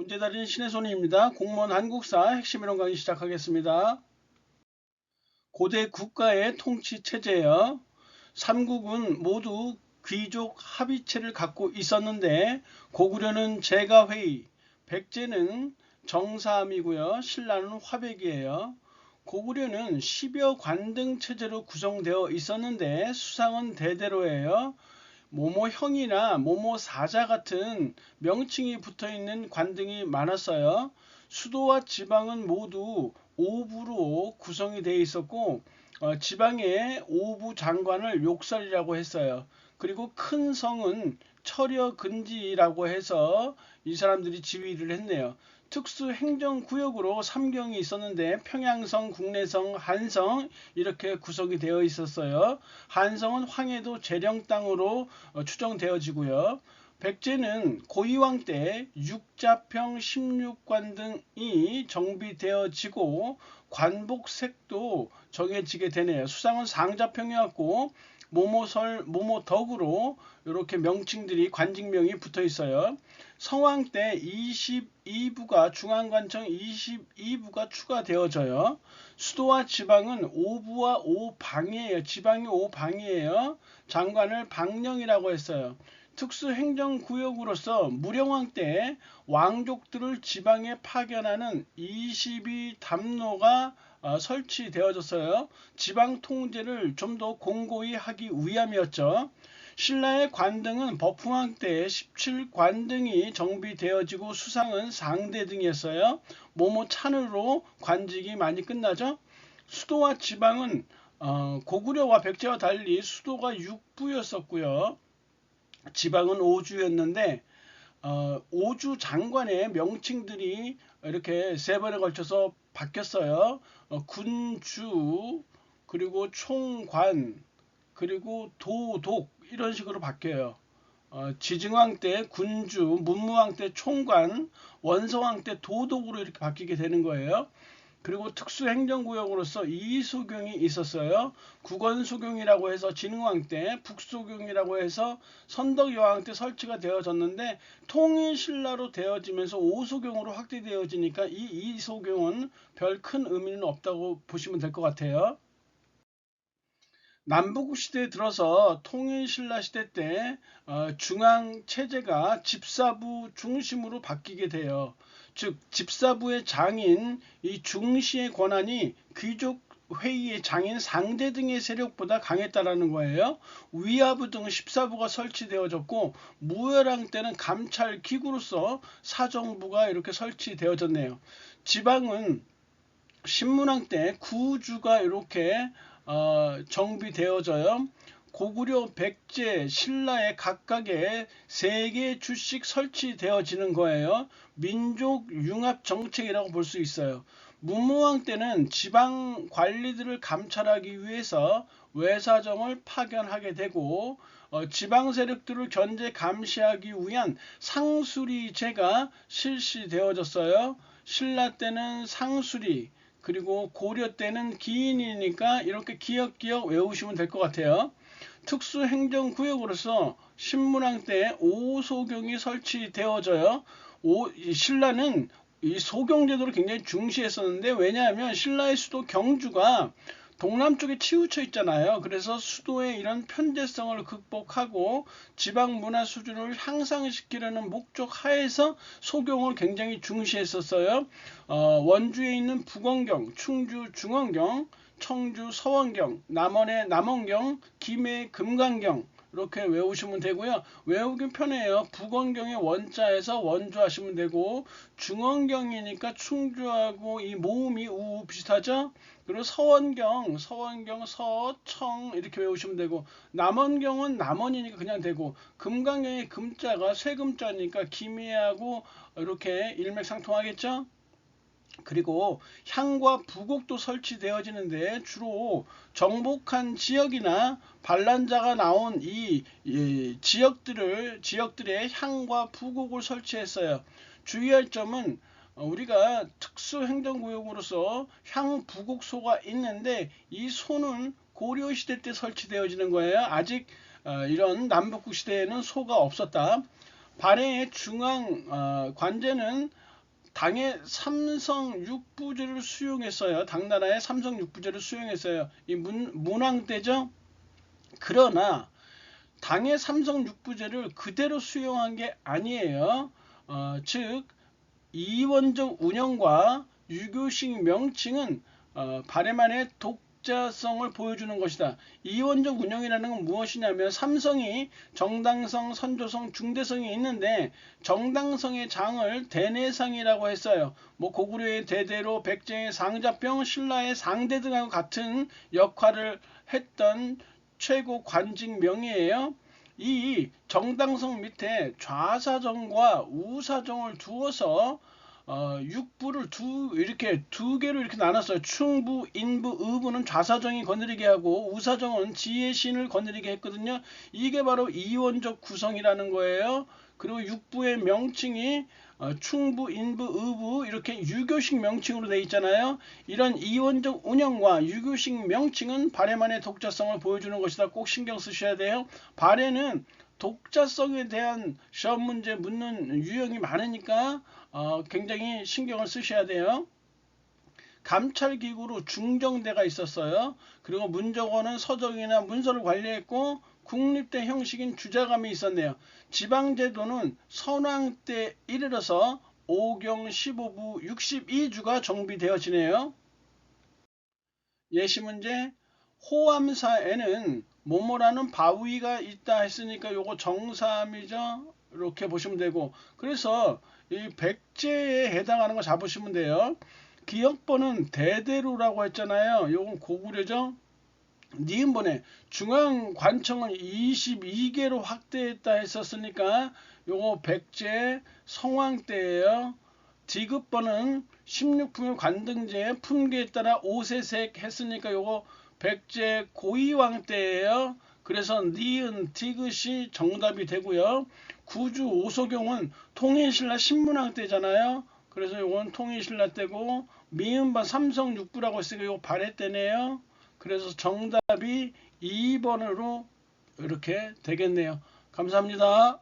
문제달인 신의 손입니다. 공무원 한국사 핵심 이론 강의 시작하겠습니다. 고대 국가의 통치 체제요. 삼국은 모두 귀족 합의체를 갖고 있었는데 고구려는 제가회의, 백제는 정사함이고요. 신라는 화백이에요. 고구려는 10여 관등 체제로 구성되어 있었는데 수상은 대대로예요. 모모형이나 모모사자 같은 명칭이 붙어있는 관등이 많았어요. 수도와 지방은 모두 오부로 구성이 되어 있었고 지방의 오부 장관을 욕설이라고 했어요. 그리고 큰 성은 철여근지라고 해서 이 사람들이 지휘를 했네요. 특수 행정구역으로 삼경이 있었는데 평양성, 국내성, 한성 이렇게 구성이 되어 있었어요. 한성은 황해도 재령 땅으로 추정되어지고요. 백제는 고이왕 때 육자평 16관 등이 정비되어지고 관복색도 정해지게 되네요. 수상은 상자평이었고 모모설, 모모덕으로 이렇게 명칭들이 관직명이 붙어 있어요. 성왕 때 22부가 중앙관청 22부가 추가되어져요. 수도와 지방은 오부와 오방이에요. 지방이 오방이에요. 장관을 방령이라고 했어요. 특수행정구역으로서 무령왕 때 왕족들을 지방에 파견하는 22담로가 설치되어졌어요. 지방 통제를 좀 더 공고히 하기 위함이었죠. 신라의 관등은 버풍왕 때 17관등이 정비되어지고 수상은 상대 등이었어요. 모모 찬으로 관직이 많이 끝나죠. 수도와 지방은 고구려와 백제와 달리 수도가 육부였었고요. 지방은 오주였는데 오주 장관의 명칭들이 이렇게 세 번에 걸쳐서 바뀌었어요. 군주, 그리고 총관, 그리고 도독 이런 식으로 바뀌어요. 지증왕 때 군주, 문무왕 때 총관, 원성왕 때 도독으로 이렇게 바뀌게 되는 거예요. 그리고 특수행정구역으로서 이소경이 있었어요. 국원소경이라고 해서 진흥왕 때, 북소경이라고 해서 선덕여왕 때 설치가 되어졌는데 통일신라로 되어지면서 오소경으로 확대되어지니까 이 이소경은 별 큰 의미는 없다고 보시면 될 것 같아요. 남북시대에 들어서 통일신라 시대 때 중앙체제가 집사부 중심으로 바뀌게 돼요. 즉 집사부의 장인 이 중시의 권한이 귀족 회의의 장인 상대 등의 세력보다 강했다라는 거예요. 위하부 등 14부가 설치되어졌고 무열왕 때는 감찰 기구로서 사정부가 이렇게 설치되어졌네요. 지방은 신문왕 때 구주가 이렇게 정비되어져요. 고구려, 백제, 신라의 각각의 3개의 주씩 설치되어지는 거예요. 민족 융합 정책이라고 볼 수 있어요. 문무왕 때는 지방 관리들을 감찰하기 위해서 외사정을 파견하게 되고 지방 세력들을 견제 감시하기 위한 상수리제가 실시되어졌어요. 신라 때는 상수리, 그리고 고려 때는 기인이니까 이렇게 기억기억 외우시면 될 것 같아요. 특수행정구역으로서 신문왕 때 오소경이 설치되어져요. 신라는 이 소경제도를 굉장히 중시했었는데 왜냐하면 신라의 수도 경주가 동남쪽에 치우쳐 있잖아요. 그래서 수도의 이런 편제성을 극복하고 지방 문화 수준을 향상시키려는 목적 하에서 소경을 굉장히 중시했었어요. 원주에 있는 북원경, 충주 중원경, 청주 서원경, 남원의 남원경, 김해의 금강경 이렇게 외우시면 되고요. 외우기 편해요. 북원경의 원자에서 원주 하시면 되고 중원경이니까 충주하고 이 모음이 우 비슷하죠. 그리고 서원경, 서청 이렇게 외우시면 되고 남원경은 남원이니까 그냥 되고 금강경의 금자가 쇠금자니까 김해하고 이렇게 일맥상통하겠죠. 그리고 향과 부곡도 설치되어지는데 주로 정복한 지역이나 반란자가 나온 이 지역들의 향과 부곡을 설치했어요. 주의할 점은 우리가 특수행정구역으로서 향 부곡소가 있는데 이 소는 고려시대 때 설치되어지는 거예요. 아직 이런 남북국 시대에는 소가 없었다. 발해의 중앙 관제는 당의 삼성 육부제를 수용했어요. 당나라의 삼성 육부제를 수용했어요. 이 문왕 때죠. 그러나 당의 삼성 육부제를 그대로 수용한 게 아니에요. 즉 이원적 운영과 유교식 명칭은 발해만의 독자성을 보여주는 것이다. 이원적 운영이라는 건 무엇이냐면 삼성이 정당성, 선조성, 중대성이 있는데 정당성의 장을 대내상이라고 했어요. 뭐 고구려의 대대로, 백제의 상자병, 신라의 상대 등하고 같은 역할을 했던 최고 관직 명이에요. 이 정당성 밑에 좌사정과 우사정을 두어서 육부를 이렇게 두 개로 이렇게 나눴어요. 충부, 인부, 의부는 좌사정이 거느리게 하고 우사정은 지혜의 신을 거느리게 했거든요. 이게 바로 이원적 구성이라는 거예요. 그리고 육부의 명칭이 충부, 인부, 의부 이렇게 유교식 명칭으로 되어 있잖아요. 이런 이원적 운영과 유교식 명칭은 발해만의 독자성을 보여주는 것이다. 꼭 신경 쓰셔야 돼요. 발해는 독자성에 대한 시험 문제 묻는 유형이 많으니까 굉장히 신경을 쓰셔야 돼요. 감찰기구로 중정대가 있었어요. 그리고 문정원은 서적이나 문서를 관리했고 국립대 형식인 주자감이 있었네요. 지방제도는 선왕 때 이르러서 5경 15부 62주가 정비되어지네요. 예시문제 호암사에는 뭐뭐라는 바위가 있다 했으니까 요거 정사함이죠. 이렇게 보시면 되고, 그래서 이 백제에 해당하는 거 잡으시면 돼요. 기역번은 대대로라고 했잖아요. 요건 고구려죠. 니은번에 중앙관청은 22개로 확대했다 했었으니까 요거 백제 성왕 때예요. 디귿번은 16품의 관등제 품계에 따라 5세색 했으니까 요거 백제 고이왕 때예요. 그래서 니은 디귿이 정답이 되고요. 구주 오소경은 통일신라 신문왕 때잖아요. 그래서 요건 통일신라 때고, 미음반 삼성 육부라고 했으니까 요거 발해 때네요. 그래서 정답이 2번으로 이렇게 되겠네요. 감사합니다.